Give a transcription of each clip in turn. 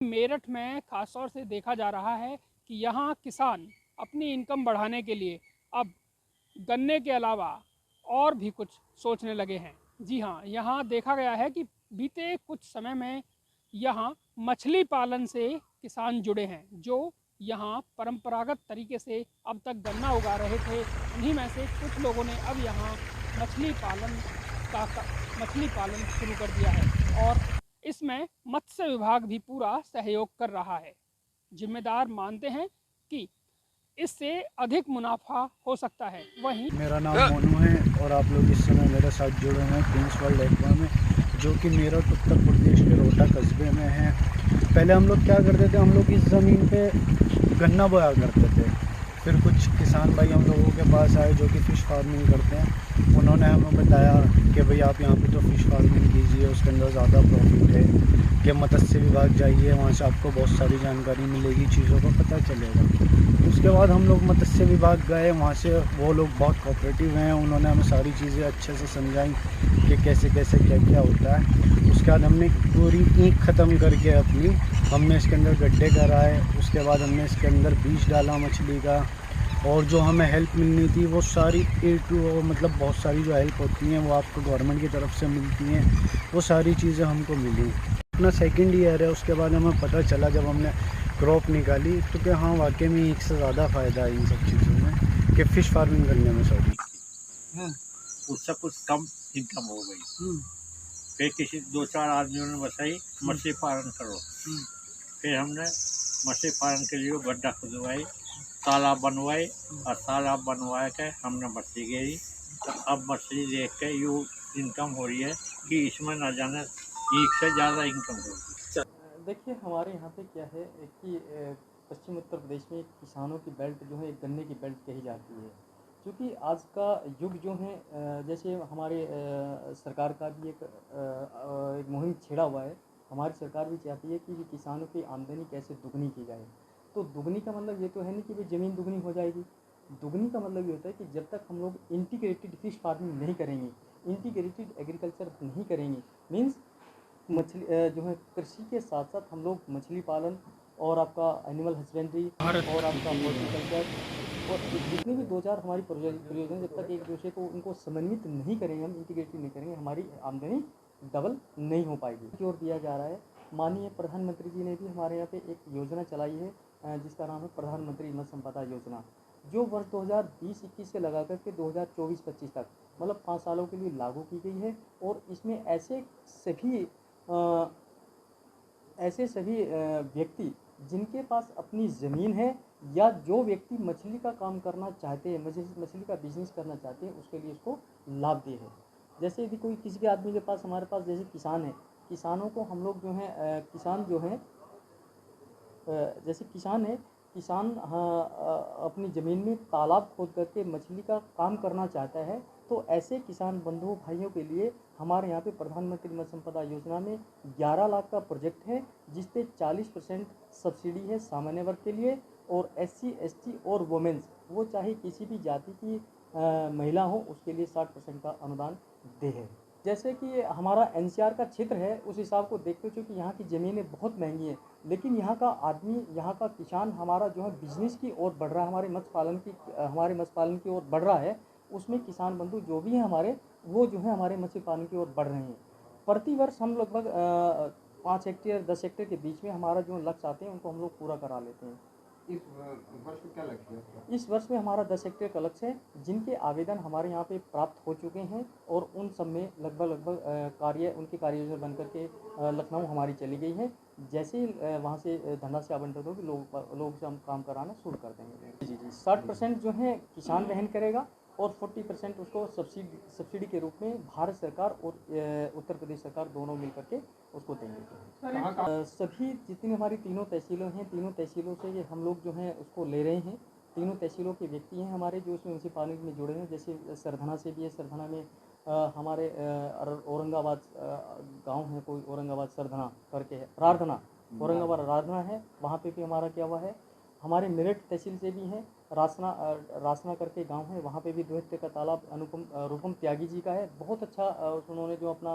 मेरठ में ख़ास तौर से देखा जा रहा है कि यहाँ किसान अपनी इनकम बढ़ाने के लिए अब गन्ने के अलावा और भी कुछ सोचने लगे हैं। जी हाँ, यहाँ देखा गया है कि बीते कुछ समय में यहाँ मछली पालन से किसान जुड़े हैं, जो यहाँ परंपरागत तरीके से अब तक गन्ना उगा रहे थे। उन्हीं में से कुछ लोगों ने अब यहाँ मछली पालन का मछली पालन शुरू कर दिया है और इसमें मत्स्य विभाग भी पूरा सहयोग कर रहा है। जिम्मेदार मानते हैं कि इससे अधिक मुनाफा हो सकता है। वहीं मेरा नाम मोनू है और आप लोग इस समय मेरे साथ जुड़े हैं क्वींस वर्ल्ड एक्वा में, जो कि मेरठ उत्तर प्रदेश के रोहटा कस्बे में है। पहले हम लोग क्या करते थे, हम लोग इस ज़मीन पे गन्ना बोया करते थे। फिर कुछ किसान भाई हम लोगों के पास आए जो कि फ़िश फार्मिंग करते हैं। उन्होंने हमें बताया कि भाई आप यहाँ पे तो फ़िश फार्मिंग कीजिए, उसके अंदर ज़्यादा प्रॉफिट है, कि मत्स्य विभाग जाइए, वहाँ से आपको बहुत सारी जानकारी मिलेगी, चीज़ों का पता चलेगा। उसके बाद हम लोग मत्स्य विभाग गए, वहाँ से वो लोग बहुत कोऑपरेटिव हैं। उन्होंने हमें सारी चीज़ें अच्छे से समझाई कि कैसे कैसे क्या क्या होता है। उसके बाद हमने पूरी ईंख ख़त्म करके हमने इसके अंदर गड्ढे कराए। उसके बाद हमने इसके अंदर बीज डाला मछली का, और जो हमें हेल्प मिलनी थी वो सारी मतलब बहुत सारी जो हेल्प होती हैं वो आपको गवर्नमेंट की तरफ से मिलती हैं, वो सारी चीज़ें हमको मिली। अपना सेकंड ईयर है, उसके बाद हमें पता चला जब हमने क्रॉप निकाली तो कि हाँ वाकई में एक से ज़्यादा फ़ायदा है इन सब चीज़ों में, कि फ़िश फार्मिंग करने में। सॉरी, उससे कुछ कम इनकम हो गई। फिर किसी 2-4 आदमियों ने बताई मछली पालन करो। फिर हमने मछली पालन के लिए गड्ढा खुदवाई, तालाब बनवाए, और तालाब बनवा के हमने मछली गिरी। तो अब मछली देख के यूँ इनकम हो रही है कि इसमें न जाने एक से ज़्यादा इनकम होगी। देखिए हमारे यहाँ पे क्या है कि पश्चिम उत्तर प्रदेश में किसानों की बेल्ट जो है एक गन्ने की बेल्ट कही जाती है, क्योंकि आज का युग जो है जैसे हमारे सरकार का भी एक मुहिम छेड़ा हुआ है। हमारी सरकार भी चाहती है कि किसानों की आमदनी कैसे दुगनी की जाए। तो दुगनी का मतलब ये तो है नहीं कि भाई ज़मीन दुगनी हो जाएगी। दुगनी का मतलब ये होता है कि जब तक हम लोग इंटीग्रेटेड फिश फार्मिंग नहीं करेंगे, इंटीग्रेटेड एग्रीकल्चर नहीं करेंगे, मीन्स मछली जो है कृषि के साथ साथ हम लोग मछली पालन और आपका एनिमल हस्बेंड्री और आपका हॉर्टिकल्चर और जितनी भी 2-4 हमारी परियोजना, जब तक एक दूसरे को उनको समन्वित नहीं करेंगे, हम इंटीग्रेटेड नहीं करेंगे, हमारी आमदनी डबल नहीं हो पाएगी। जोर दिया जा रहा है। माननीय प्रधानमंत्री जी ने भी हमारे यहाँ पे एक योजना चलाई है जिसका नाम है प्रधानमंत्री मत्स्य संपदा योजना, जो वर्ष 2020-21 से लगा करके 2024-25 तक मतलब 5 सालों के लिए लागू की गई है। और इसमें ऐसे सभी व्यक्ति जिनके पास अपनी ज़मीन है या जो व्यक्ति मछली का काम करना चाहते हैं, मछली का बिजनेस करना चाहते हैं, उसके लिए इसको लाभ दे है। जैसे यदि कोई किसी के आदमी के पास, हमारे पास जैसे किसान है, किसानों को हम लोग जो है किसान जो है जैसे किसान है, किसान हाँ अपनी ज़मीन में तालाब खोद करके मछली का काम करना चाहता है। तो ऐसे किसान बंधुओं भाइयों के लिए हमारे यहाँ पे प्रधानमंत्री मत्स्य संपदा योजना में 11 लाख का प्रोजेक्ट है, जिस पे 40% सब्सिडी है सामान्य वर्ग के लिए, और SC ST और वुमेन्स, वो चाहे किसी भी जाति की महिला हो, उसके लिए 60% का अनुदान दे है। जैसे कि हमारा NCR का क्षेत्र है, उस हिसाब को देखते हुए कि यहाँ की ज़मीनें बहुत महंगी हैं, लेकिन यहाँ का आदमी, यहाँ का किसान हमारा जो है बिजनेस की ओर बढ़ रहा है, हमारे मत्स्य पालन की ओर बढ़ रहा है। उसमें किसान बंधु जो भी हैं हमारे, वो जो है हमारे मत्स्य पालन की ओर बढ़ रहे हैं। प्रति वर्ष हम लगभग 5 हेक्टेयर 10 हेक्टेयर के बीच में हमारा जो लक्ष्य आते हैं उनको हम लोग पूरा करा लेते हैं। इस वर्ष में क्या लक्ष्य है आपका? इस वर्ष में हमारा 10 हेक्टेयर का लक्ष्य है, जिनके आवेदन हमारे यहाँ पे प्राप्त हो चुके हैं, और उन सब में लगभग उनकी कार्य योजना बन करके लखनऊ हमारी चली गई है। जैसे ही वहाँ से धनराशि आवंटित होगी, लोगों से हम काम कराना शुरू कर देंगे। जी 60% जो है किसान वहन करेगा, और 40% उसको सब्सिडी के रूप में भारत सरकार और उत्तर प्रदेश सरकार दोनों मिल करके उसको देंगे। सभी जितनी हमारी तीनों तहसीलों हैं, तीनों तहसीलों से ये हम लोग जो हैं उसको ले रहे हैं। तीनों तहसीलों के व्यक्ति हैं हमारे जो उसमें मत्स्य पालन में जुड़े हैं। जैसे सरधना से भी है, सरधना में हमारे औरंगाबाद गांव है, कोई औरंगाबाद सरधना करके है, रारधना, औरंगाबाद रारधना है, वहाँ पे भी हमारा क्या हुआ है। हमारे मेरठ तहसील से भी हैं, रासना करके गांव है, वहाँ पे भी 2 हेक्टेयर का तालाब रूपम त्यागी जी का है। बहुत अच्छा उन्होंने जो अपना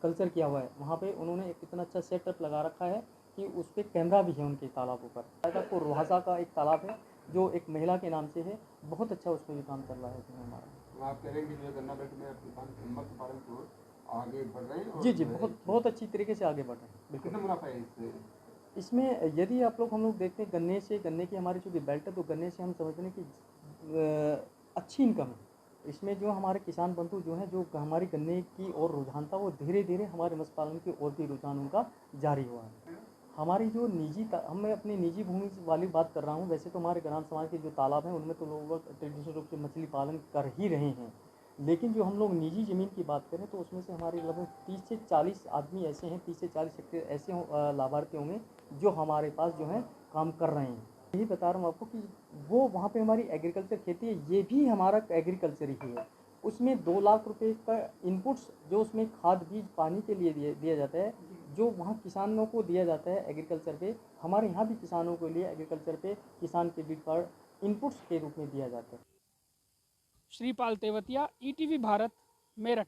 कल्चर किया हुआ है, वहाँ पे उन्होंने एक इतना अच्छा सेटअप लगा रखा है कि उस पर कैमरा भी है उनके तालाबों पर। आपको रोहासा का एक तालाब है जो एक महिला के नाम से है, बहुत अच्छा उसमें भी काम चल रहा है हमारा। तो आप कह रहे हैं कि जो गन्ना बेल्ट में मत्स्य पालन की ओर आगे बढ़ रहे हैं? और जी जी, बहुत अच्छी तरीके से आगे बढ़ रहे हैं, बिल्कुल। कितना मुनाफा है इससे? इसमें यदि हम लोग देखते हैं गन्ने की हमारी चूँकि बेल्ट है, तो गन्ने से हम समझते हैं कि अच्छी इनकम है। इसमें जो हमारे किसान बंधु जो हैं, जो हमारी गन्ने की ओर रुझान था, वो धीरे धीरे हमारे मत्स्य पालन की ओर भी रुझान उनका जारी हुआ है। हमारी जो मैं अपनी निजी भूमि वाली बात कर रहा हूँ। वैसे तो हमारे ग्राम समाज के जो तालाब हैं उनमें तो लोग ट्रेडिशनल रूप से मछली पालन कर ही रहे हैं, लेकिन जो हम लोग निजी ज़मीन की बात करें तो उसमें से हमारे लगभग 30 से 40 आदमी ऐसे हैं, 30 से 40 हेक्टेयर ऐसे लाभार्थियों में जो हमारे पास जो है काम कर रहे हैं। यही बता रहा हूँ आपको कि वो वहाँ पे हमारी एग्रीकल्चर खेती है, ये भी हमारा एग्रीकल्चर ही है। उसमें 2 लाख रुपए का इनपुट्स जो उसमें खाद बीज पानी के लिए दिया जाता है, जो वहाँ किसानों को दिया जाता है एग्रीकल्चर पे, हमारे यहाँ भी किसानों के लिए एग्रीकल्चर पे किसान क्रेडिट कार्ड इनपुट्स के रूप में दिया जाता है। श्रीपाल तेवतिया, ईटीवी भारत, मेरठ।